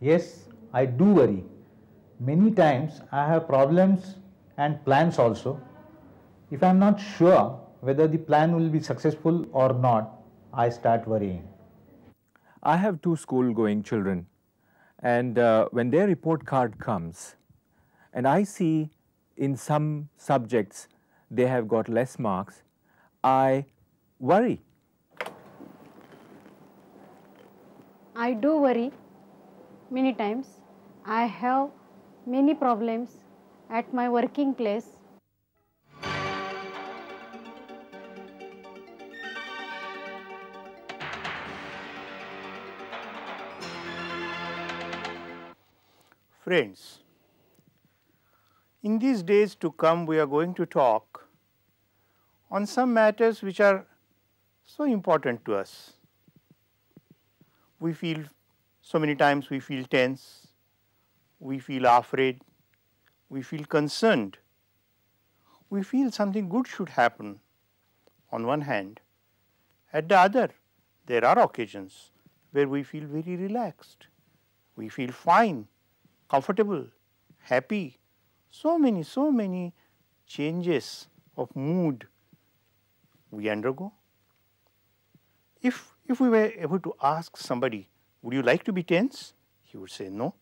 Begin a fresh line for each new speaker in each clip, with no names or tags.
Yes, I do worry. Many times I have problems and plans also. If I am not sure whether the plan will be successful or not, I start worrying.
I have two school-going children, and when their report card comes, and I see in some subjects they have got less marks, I worry.
I do worry many times. I have many problems at my working place.
Friends, in these days to come we are going to talk on some matters which are so important to us. We feel so many times we feel tense, we feel afraid, we feel concerned, we feel something good should happen on one hand. At the other, there are occasions where we feel very relaxed, we feel fine, comfortable, happy, so many changes of mood we undergo. If we were able to ask somebody, would you like to be tense? He would say no.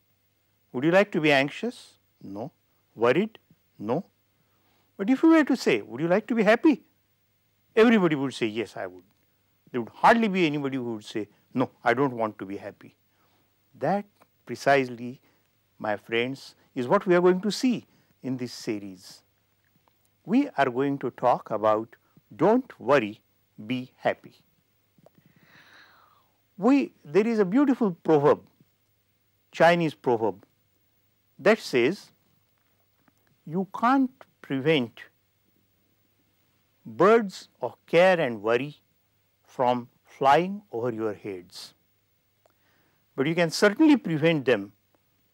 Would you like to be anxious? No. Worried? No. But if we were to say, would you like to be happy? Everybody would say, yes, I would. There would hardly be anybody who would say, no, I don't want to be happy. That precisely, my friends, is what we are going to see in this series. We are going to talk about don't worry, be happy. There is a beautiful proverb, Chinese proverb, that says, you can't prevent birds of care and worry from flying over your heads, but you can certainly prevent them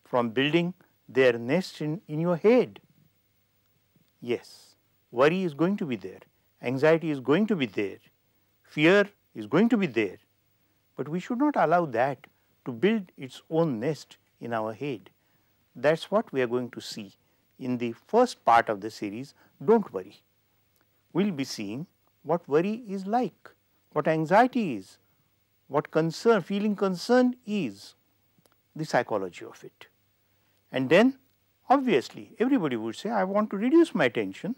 from building their nest in your head. Yes, worry is going to be there, anxiety is going to be there, fear is going to be there, but we should not allow that to build its own nest in our head. That is what we are going to see in the first part of the series, Don't Worry. We will be seeing what worry is like, what anxiety is, what feeling concern is, the psychology of it. And then obviously everybody would say, I want to reduce my tension.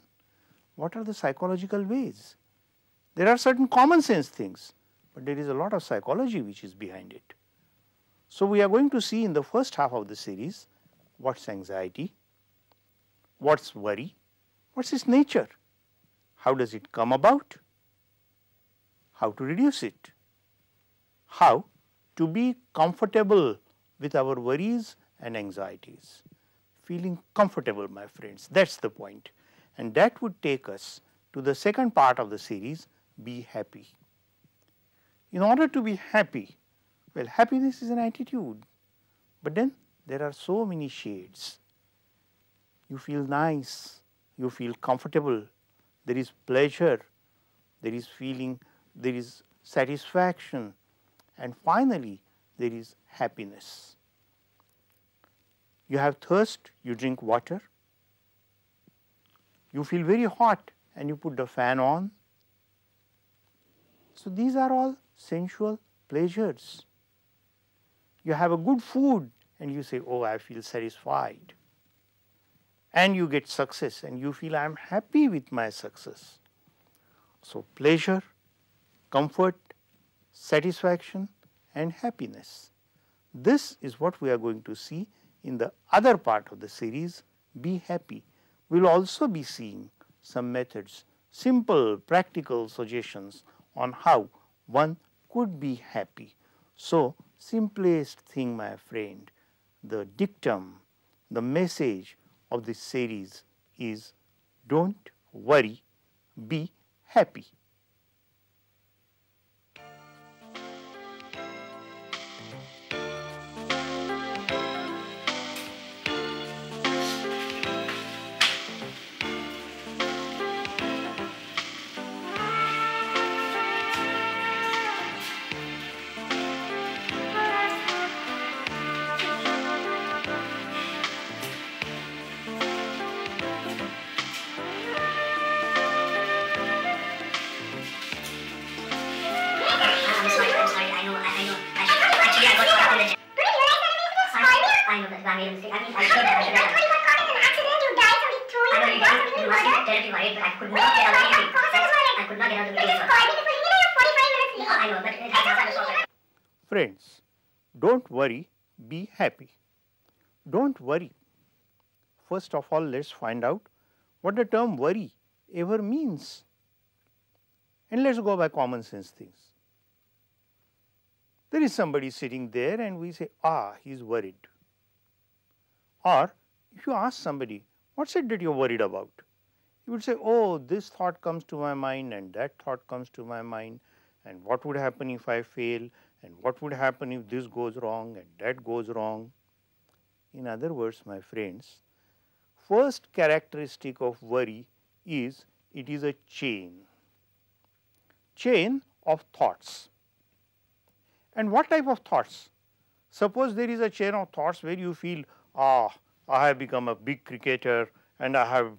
What are the psychological ways? There are certain common sense things, but there is a lot of psychology which is behind it. So we are going to see in the first half of the series, what's anxiety, what's worry, what's its nature, how does it come about, how to reduce it, how to be comfortable with our worries and anxieties. Feeling comfortable, my friends, that's the point. And that would take us to the second part of the series, be happy. In order to be happy, well, happiness is an attitude, but then there are so many shades. You feel nice, you feel comfortable, there is pleasure, there is feeling, there is satisfaction, and finally there is happiness. You have thirst, you drink water, you feel very hot and you put the fan on. So these are all sensual pleasures. You have a good food and you say, oh, I feel satisfied. And you get success and you feel I am happy with my success. So pleasure, comfort, satisfaction and happiness. This is what we are going to see in the other part of the series, be happy. We will also be seeing some methods, simple practical suggestions on how one could be happy. So simplest thing, my friend, the dictum, the message of this series is don't worry, be happy.
I made a mistake. I mean, I should have. But you got caught in an accident, you died, somebody threw you. I know you must be terribly worried, but I could not get out of anything. I could not get out of anything. You just called me to put me there 45 minutes late. I know, but it has.
Friends, don't worry, be happy. Don't worry. First of all, let's find out what the term worry ever means. And let's go by common sense things. There is somebody sitting there and we say, ah, he is worried. Or if you ask somebody, what's it that you are worried about? He would say, oh, this thought comes to my mind and that thought comes to my mind, and what would happen if I fail, and what would happen if this goes wrong and that goes wrong. In other words, my friends, first characteristic of worry is it is a chain of thoughts. And what type of thoughts? Suppose there is a chain of thoughts where you feel, I have become a big cricketer and I have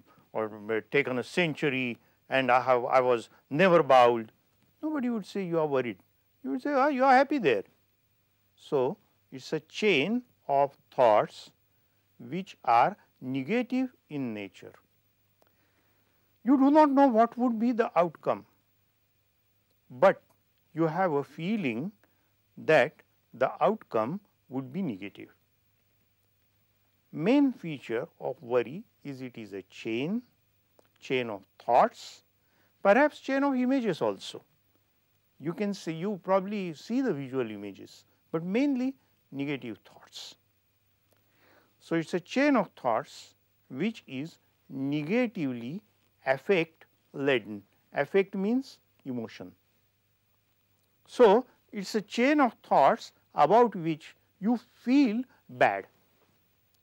taken a century and I was never bowled. Nobody would say you are worried. You would say, you are happy there. So, it is a chain of thoughts which are negative in nature. You do not know what would be the outcome, but you have a feeling that the outcome would be negative. Main feature of worry is it is a chain of thoughts, perhaps chain of images also. You can see, you probably see the visual images, but mainly negative thoughts. So, it is a chain of thoughts which is negatively affect laden. Affect means emotion. So, it is a chain of thoughts about which you feel bad,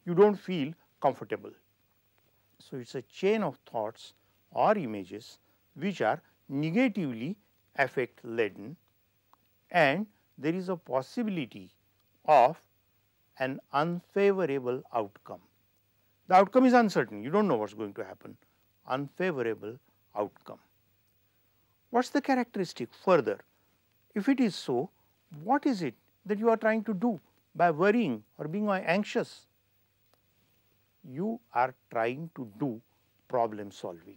you do not feel comfortable. So, it is a chain of thoughts or images which are negatively affect laden, and there is a possibility of an unfavorable outcome. The outcome is uncertain, you do not know what is going to happen, unfavorable outcome. What is the characteristic further? If it is so, what is it that you are trying to do by worrying or being anxious? You are trying to do problem solving.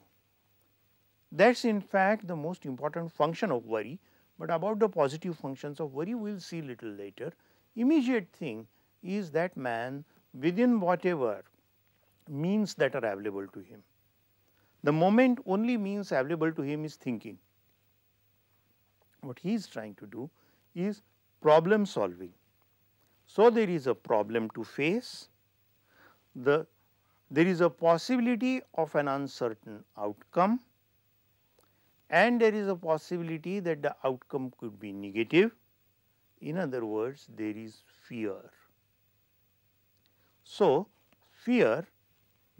That is in fact the most important function of worry, but about the positive functions of worry we will see little later. Immediate thing is that man within whatever means that are available to him. The moment only means available to him is thinking. What he is trying to do is problem solving. So, there is a problem to face, there is a possibility of an uncertain outcome, and there is a possibility that the outcome could be negative. In other words, there is fear. So, fear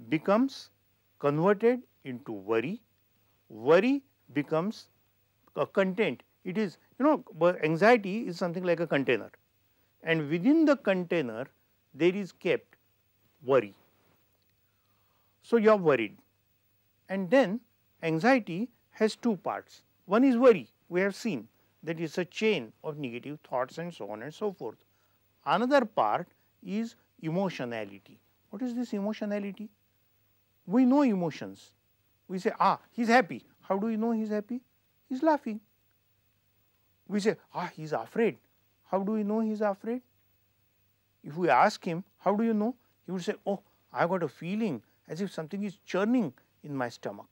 becomes converted into worry, worry becomes a content. It is, anxiety is something like a container, and within the container there is kept worry. So, you are worried, and then anxiety has two parts. One is worry, we have seen that is a chain of negative thoughts and so on and so forth. Another part is emotionality. What is this emotionality? We know emotions. We say, he is happy. How do we know he is happy? He is laughing. We say, he is afraid. How do we know he is afraid? If we ask him, how do you know? He would say, I got a feeling as if something is churning in my stomach.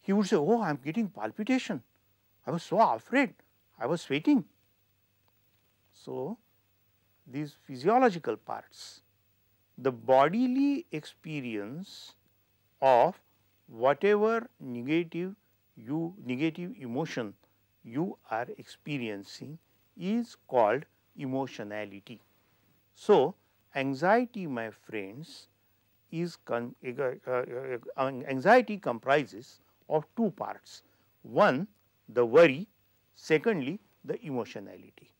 He would say, I am getting palpitation. I was so afraid, I was sweating. So, these physiological parts, the bodily experience of whatever negative emotion you are experiencing is called emotionality. So, anxiety, my friends, anxiety comprises of two parts. One, the worry, secondly, the emotionality.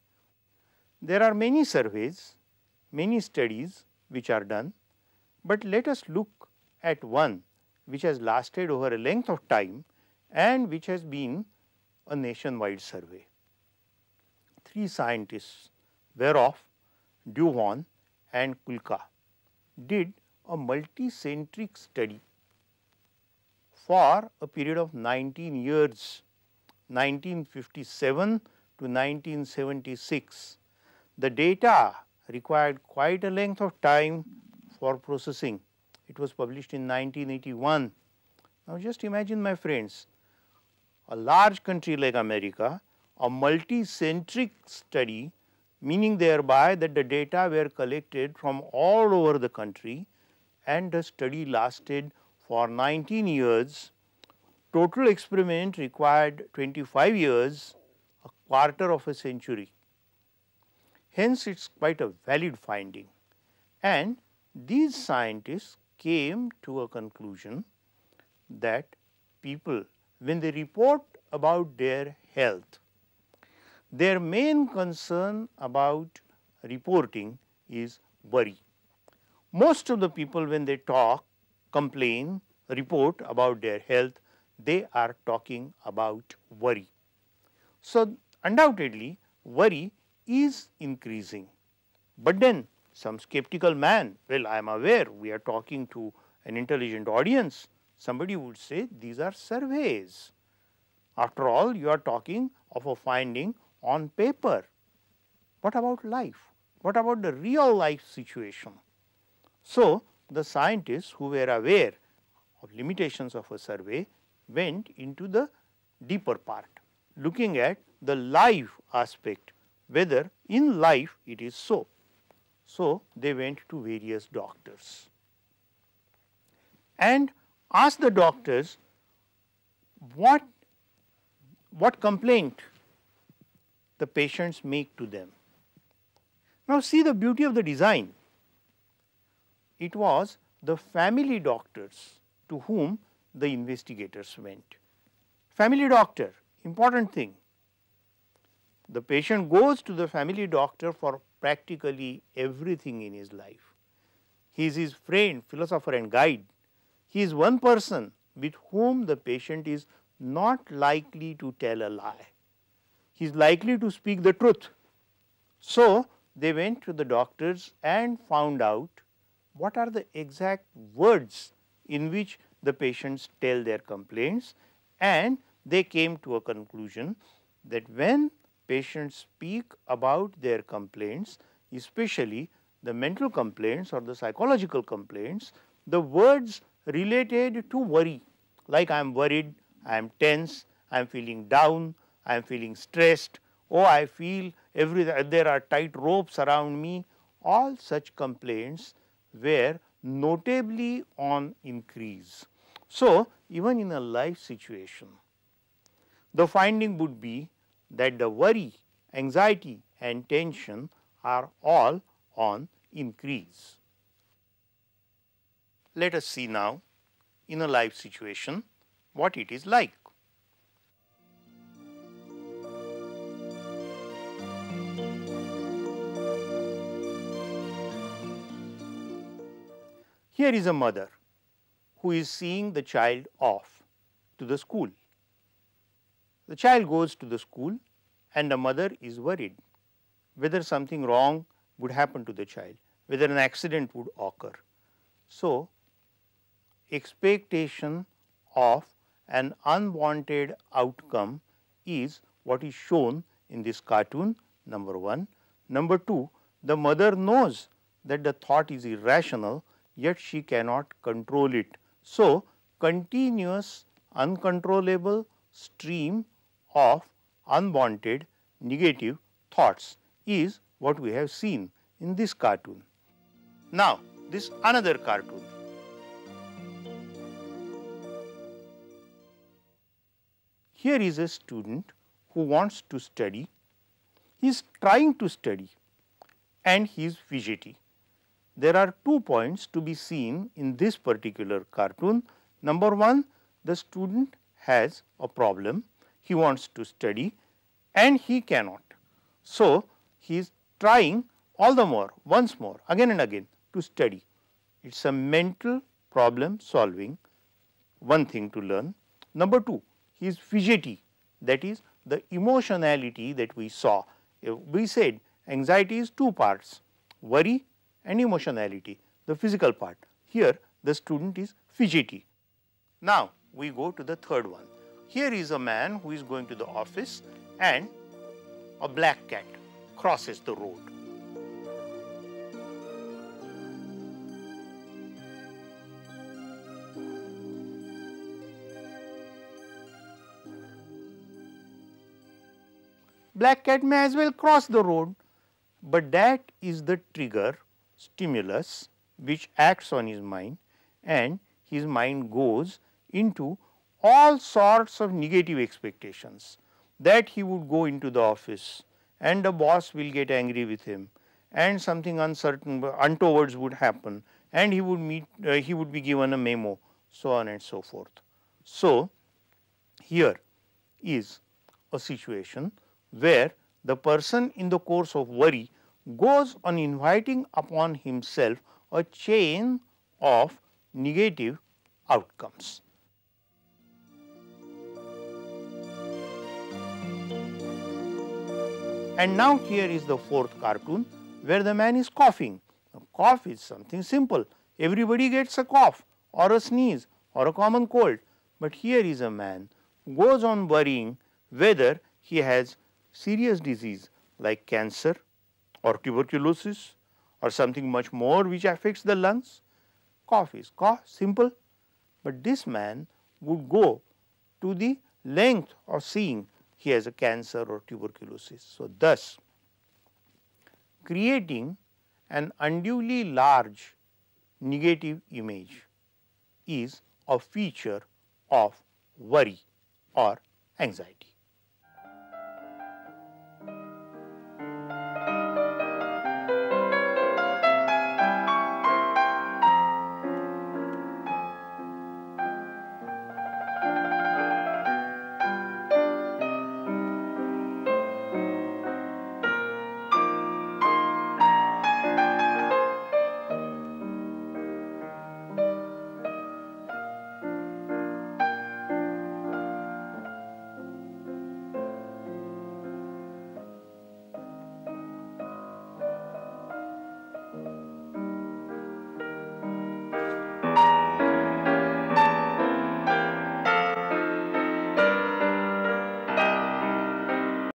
There are many surveys, many studies which are done, but let us look at one which has lasted over a length of time and which has been a nationwide survey. 3 scientists, whereof Duvon and Kulka did a multicentric study for a period of 19 years, 1957 to 1976. The data required quite a length of time for processing. It was published in 1981. Now, just imagine, my friends, a large country like America, a multicentric study, meaning thereby that the data were collected from all over the country and the study lasted for 19 years. Total experiment required 25 years, a quarter of a century. Hence, it is quite a valid finding, and these scientists came to a conclusion that people, when they report about their health, their main concern about reporting is worry. Most of the people, when they talk, complain, report about their health, they are talking about worry. So, undoubtedly worry is increasing, but then some skeptical man, well, I am aware we are talking to an intelligent audience, somebody would say these are surveys. After all, you are talking of a finding on paper. What about life? What about the real life situation? So, the scientists who were aware of limitations of a survey went into the deeper part, looking at the life aspect, whether in life it is so. So, they went to various doctors and asked the doctors what complaint the patients make to them. Now, see the beauty of the design. It was the family doctors to whom the investigators went. Family doctor, important thing. The patient goes to the family doctor for practically everything in his life. He is his friend, philosopher and guide. He is one person with whom the patient is not likely to tell a lie. He is likely to speak the truth. So, they went to the doctors and found out what are the exact words in which the patients tell their complaints, and they came to a conclusion that when patients speak about their complaints, especially the mental complaints or the psychological complaints, the words related to worry, like I am worried, I am tense, I am feeling down, I am feeling stressed, oh I feel there are tight ropes around me, all such complaints were notably on increase. So, even in a life situation, the finding would be that the worry, anxiety and tension are all on increase. Let us see now in a life situation what it is like. Here is a mother who is seeing the child off to the school. The child goes to the school and the mother is worried whether something wrong would happen to the child, whether an accident would occur. So, expectation of an unwanted outcome is what is shown in this cartoon, number 1. Number 2, the mother knows that the thought is irrational, yet she cannot control it. So, continuous uncontrollable stream of unwanted negative thoughts is what we have seen in this cartoon. Now, this another cartoon. Here is a student who wants to study, he is trying to study and he is fidgety. There are 2 points to be seen in this particular cartoon. Number 1, the student has a problem, he wants to study and he cannot. So, he is trying all the more, once more, again and again to study. It is a mental problem solving, one thing to learn. Number 2, he is fidgety, that is the emotionality that we saw. We said anxiety is 2 parts, worry and emotionality, the physical part. Here the student is fidgety. Now we go to the third one. Here is a man who is going to the office and a black cat crosses the road. Black cat may as well cross the road, but that is the trigger stimulus which acts on his mind, and his mind goes into all sorts of negative expectations that he would go into the office and the boss will get angry with him and something uncertain untowards would happen and he would be given a memo, so on and so forth. So, here is a situation where the person in the course of worry goes on inviting upon himself a chain of negative outcomes. And now here is the fourth cartoon where the man is coughing. Now, cough is something simple. Everybody gets a cough or a sneeze or a common cold. But here is a man who goes on worrying whether he has serious disease like cancer or tuberculosis or something much more which affects the lungs. Cough is simple, but this man would go to the length of seeing he has a cancer or tuberculosis. So, thus creating an unduly large negative image is a feature of worry or anxiety.